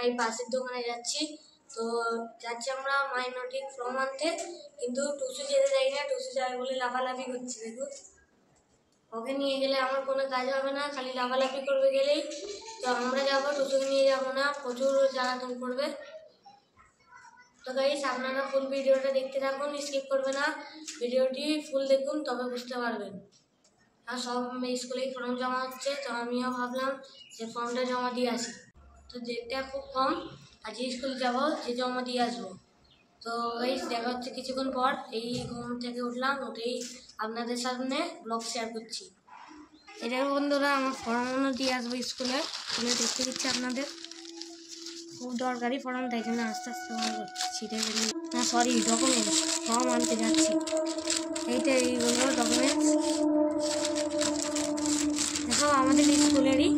এই পাশের দোকানে যাচ্ছি। তো যাচ্ছি আমরা মাইনরিটিক ফর্ম আনতে, কিন্তু টুসু যেতে যাই না, টুসু যাবে বলে লাফালাফি করছে। দেখো ওকে নিয়ে গেলে আমার কোনো কাজ হবে না, খালি লাফালাফি করবে গেলেই। তো আমরা যাবো, টুসুকে নিয়ে যাবো না, প্রচুর জ্বালাতন করবে। তো গাইস আপনারা ফুল ভিডিওটা দেখতে থাকুন, স্কিপ করবে না, ভিডিওটি ফুল দেখুন তবে বুঝতে পারবেন। আর সব স্কুলেই ফর্ম জমা হচ্ছে, তো আমিও ভাবলাম যে ফর্মটা জমা দিয়ে আসি। তো ডেটটা খুব কম, আজকে স্কুল যাব, যে জমা দিয়ে আসবো। তো গাইস দেখা হচ্ছে কিছুক্ষণ পর। এই ঘুম থেকে উঠলাম, উঠেই আপনাদের সামনে ব্লগ শেয়ার করছি। এটা বন্ধুরা আমার ফর্ম দিয়ে আসবো স্কুলে, দেখতে দিচ্ছি আপনাদের। খুব দরকারি ফর্ম, তাই জন্য আস্তে আস্তে ছিটে বেরিয়ে না, সরি ডকুমেন্টস, ফর্ম আনতে যাচ্ছি। এইটা এইগুলো ডকুমেন্টস, দেখো আমাদের স্কুলেরই।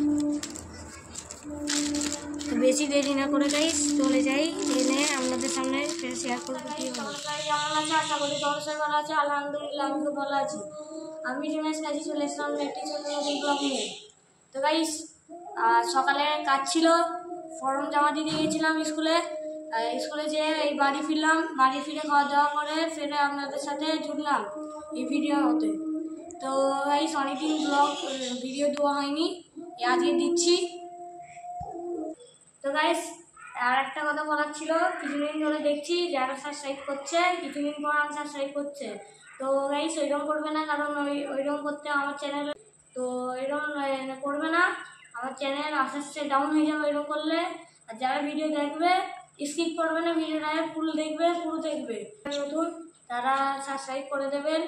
বেশি দেরি না করে গাইস চলে যাই, এনে আপনাদের সামনে শেয়ার করবো কি হলো। কেমন আছে আশা করি তোমার সবাই ভালো আছে। আলহামদুলিল্লাহ আমি খুব ভালো আছি। আমি জুনেশ কাজী চলে এসলাম একটি ছোট নতুন ব্লগ নিয়ে। তো গাইস সকালে কাজ ছিল, ফর্ম জমা দিয়ে গিয়েছিলাম স্কুলে। স্কুলে যেয়ে এই বাড়ি ফিরলাম, বাড়ি ফিরে খাওয়া দাওয়া করে ফিরে আপনাদের সাথে জুড়লাম এই ভিডিও হতে। তো গাইস অনেকদিন ব্লগ ভিডিও দেওয়া হয়নি, আজকে দিচ্ছি। তো গাইস আর একটা কথা বলার ছিল, কিছুদিন ধরে দেখছি যারা সাবস্ক্রাইব করছে, কিছুদিন পর আনসাবস্ক্রাইব করছে। তো গাইস ওইরকম করবে না, কারণ ওইরকম করতে আমার চ্যানেল, তো এরকম করবে না, আমার চ্যানেল আস্তে আস্তে ডাউন হয়ে যাবে এরকম করলে। আর যারা ভিডিও দেখবে স্কিপ করবে না, ভিডিওটা ফুল দেখবে, পুরো দেখবে। নতুন তারা সাবস্ক্রাইব করে দেবেন,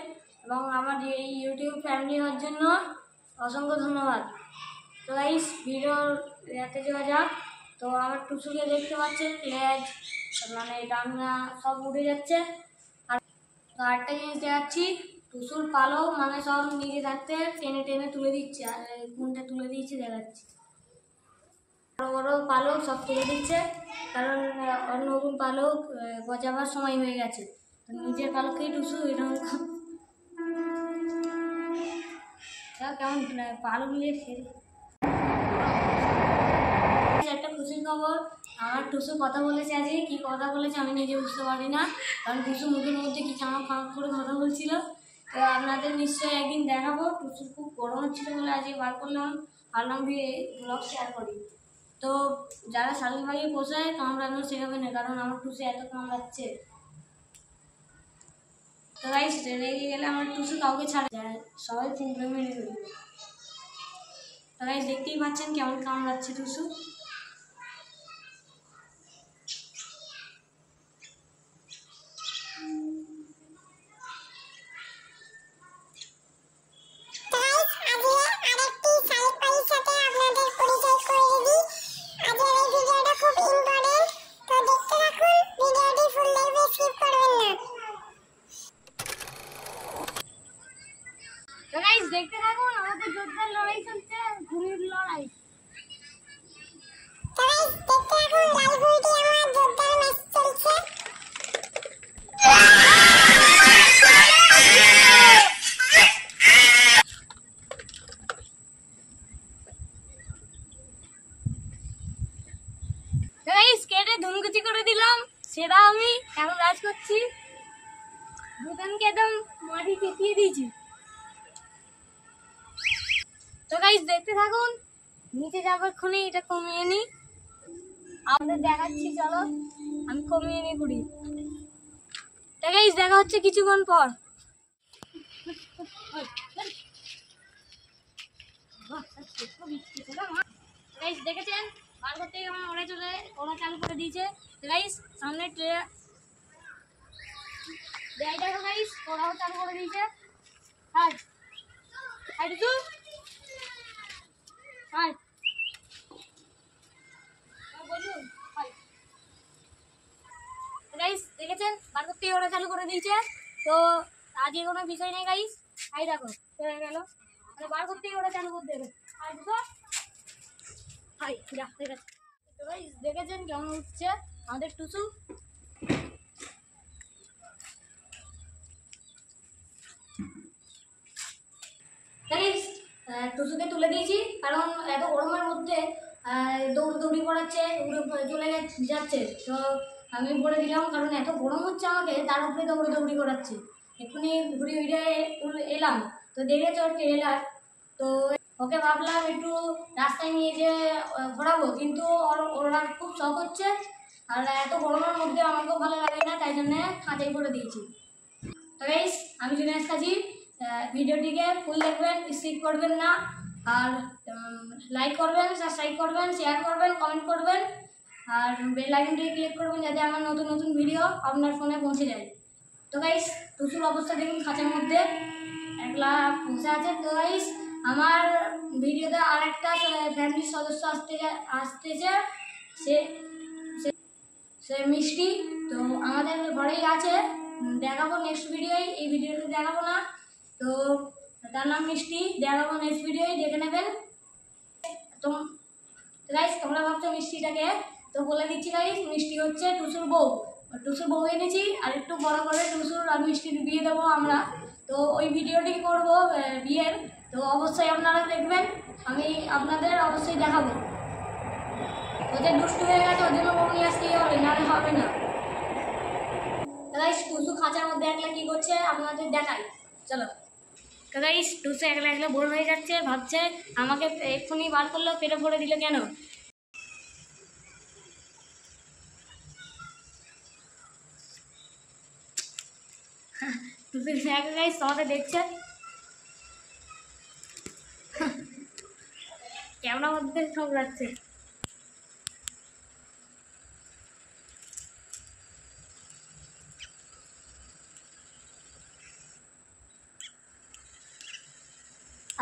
এবং আমার এই ইউটিউব ফ্যামিলি হওয়ার জন্য অসংখ্য ধন্যবাদ। তো গাইস ভিডিওর রাতে যাওয়া যাক। তো আমার টুসুকে দেখতে পাচ্ছেন, লেজ মানে ডান্না সব উঠে যাচ্ছে। আর আরেকটা জিনিস দেখাচ্ছি, টুসুর পালক মানে সব নিজে থাকতে টেনে টেনে তুলে দিচ্ছে, আর কোনটা তুলে দিয়েছে দেখাচ্ছি। বড় বড় পালক সব তুলে দিচ্ছে, কারণ ওর নতুন পালক গজাবার সময় হয়ে গেছে। তো নিজের পালকেই টুসু এরকম কেমন পালক নিয়ে খেলে। একটা খুশির খবর, আমার টুসু কথা বলেছে। আজকে কি কথা বলেছে আমি নিজে বুঝতে পারি না, কারণ টুসু মুখের মধ্যে কি জামা ফাঁক করে কথা বলছিল। তো আপনাদের নিশ্চয়ই একদিন দেখাবো। টুসু খুব গরম হচ্ছিল বলে আজকে বার করলাম, ভাবলাম ব্লগ শেয়ার করি। তো যারা শালিক ভাইয়ে পোষায় কামড়ানো শেখাবে না, কারণ আমার টুসু এত কামড়াচ্ছে। তো গাইস রেগে গেলে আমার টুসু কাউকে ছাড়ে যায়, সবাই চিন্তা মেরে দেবে। তো গাইস দেখতেই পাচ্ছেন কেমন কামড়াচ্ছে টুসু। দেখতে থাকুন, আমাদের যোদ্ধার লড়াই চলছে, ঘুড়ির লড়াই। কেটে ধুমকুচি করে দিলাম, সেটা আমি এখন রাজ করছি। দোকানকে একদম মাটি কেটিয়ে দিয়েছি। তো গাইস দেখতে থাকুন, নিচে যাবার ক্ষণে এটা কমিয়ে নি, আমাদের দেখাচ্ছি। চলো আমি কমিয়ে নি ঘুড়ি। তো গাইস দেখা হচ্ছে কিছুক্ষণ পর। গাইস দেখেছেন বার করতে আমার ওরা চালু করে দিয়েছে। তো গাইস সামনে দেখো গাইস ওরাও চালু করে দিয়েছে। হাই হাই টুসু হাই, বলুন হাই। গাইস দেখেছেন বার করতে ওরা চালু করে দিয়েছে। তো আজকে কোনো বিষয় নেই গাইস, হাই দেখো চলে গেল, মানে বার করতেই ওরা চালু করে দেবে। হাই টুসু হাই, যা ঠিক আছে। তো গাইস দেখেছেন কেমন উঠছে আমাদের টুসু। টুসুকে তুলে দিয়েছি, কারণ এত গরমের মধ্যে দৌড়ি করাচ্ছে, চলে যাচ্ছে। তো আমি বলে দিলাম, কারণ এত গরম হচ্ছে আমাকে, তার উপরে দৌড়ি করাচ্ছে। এক্ষুনি ঘুরে এলাম, তো দেখেছো ট্রেলার, তো ওকে ভাবলাম একটু রাস্তায় নিয়ে যে ঘোরাবো, কিন্তু ওরা খুব শখ হচ্ছে। আর এত গরমের মধ্যে আমাকেও ভালো লাগে না, তাই জন্য খাঁচাই করে দিয়েছি। তো গাইস, আমি জুনেশ কাজী। ভিডিওটিকে ফুল দেখবেন, স্কিপ করবেন না। আর লাইক করবেন, সাবস্ক্রাইব করবেন, শেয়ার করবেন, কমেন্ট করবেন। আর বেল আইকনটিকে ক্লিক করবেন যাতে আমার নতুন নতুন ভিডিও আপনার ফোনে পৌঁছে যায়। তো গাইস, টুসুর অবস্থা দেখুন, খাঁচার মধ্যে একলা বসে আছে। তো গাইস, আমার ভিডিওতে আরেকটা ফ্যামিলির সদস্য আসতেছে, সে সে মিষ্টি। তো আমাদের ঘরেই আছে, দেখাবো নেক্সট ভিডিওয়, এই ভিডিওতে দেখাবো না। তো তার নাম মিষ্টি, দেখাবো নেক্সট ভিডিওয়, দেখে নেবেন। তো গাইস, তোমরা ভাবছো মিষ্টিটাকে, তো বলে দিচ্ছি গাইস, মিষ্টি হচ্ছে টুসুর বউ। টুসুর বউ এনেছি, আর একটু বড় করে টুসুর আর মিষ্টির বিয়ে দেবো আমরা। তো ওই ভিডিওটি করবো বিয়ের, তো অবশ্যই আপনারা দেখবেন, আমি আপনাদের অবশ্যই দেখাবো। ওদের দুষ্টু হয়ে গেছে, ওর জন্য বউ নিয়ে আসতেই হবে, নাহলে হবে না। গাইস, টুসু খাঁচার মধ্যে একলা কি করছে আপনাদের দেখাই, চলো। গাইস, টুসু একলা বোর হয়ে যাচ্ছে, ভাবছে আমাকে এক্ষুনি বার করলো, পেটে ভরে দিল কেন। টুসু গাইস তোমাকে দেখছে, ক্যামেরার মধ্যে সব রাখছে।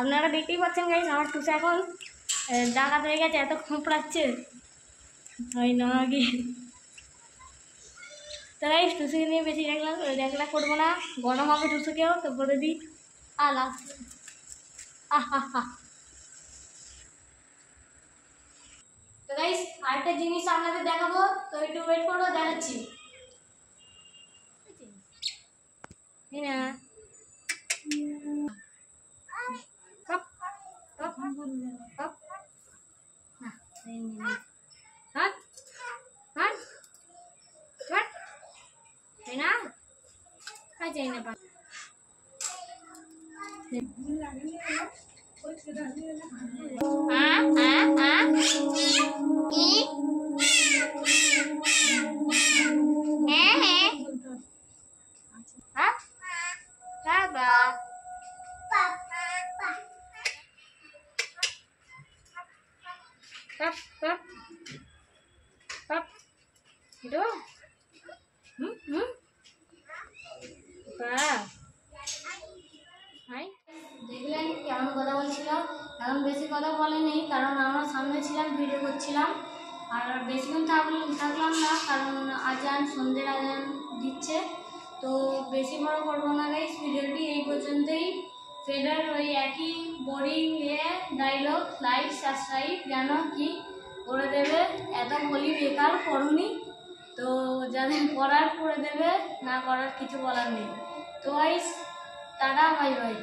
আপনারা দেখতেই পাচ্ছেন গাইস, আমার টুসু এখন ডাকাত হয়ে গেছে, এত খোঁপড়াচ্ছে হয় না আগে। তো গাইস, টুসুকে নিয়ে বেশি দেখলা করবো না, গরম হবে টুসুকেও, তো করে দিই। লাগছে তো গাইস, আরেকটা জিনিস আপনাদের দেখাবো, তো একটু ওয়েট করো, দেখাচ্ছি। না দেখলেন কেমন কথা বলছিল, এখন বেশি কথা বলেনি, কারণ আমরা সামনে ছিলাম, ভিডিও করছিলাম। আর বেশিক্ষণ থাকলাম না, কারণ আজান, সন্ধ্যের আজান দিচ্ছে। তো বেশি বড় করবো না গাইস, ভিডিওটি এই পর্যন্তই। ফেডার ওই একই বোরিং ডায়লগ, লাইক সাবস্ক্রাইব যেন কি করে দেবে, এত বলি বেকার করুনি। তো যাদের করার করে দেবে, না করার কিছু বলার নেই। তো গাইস, টাটা, বাই বাই।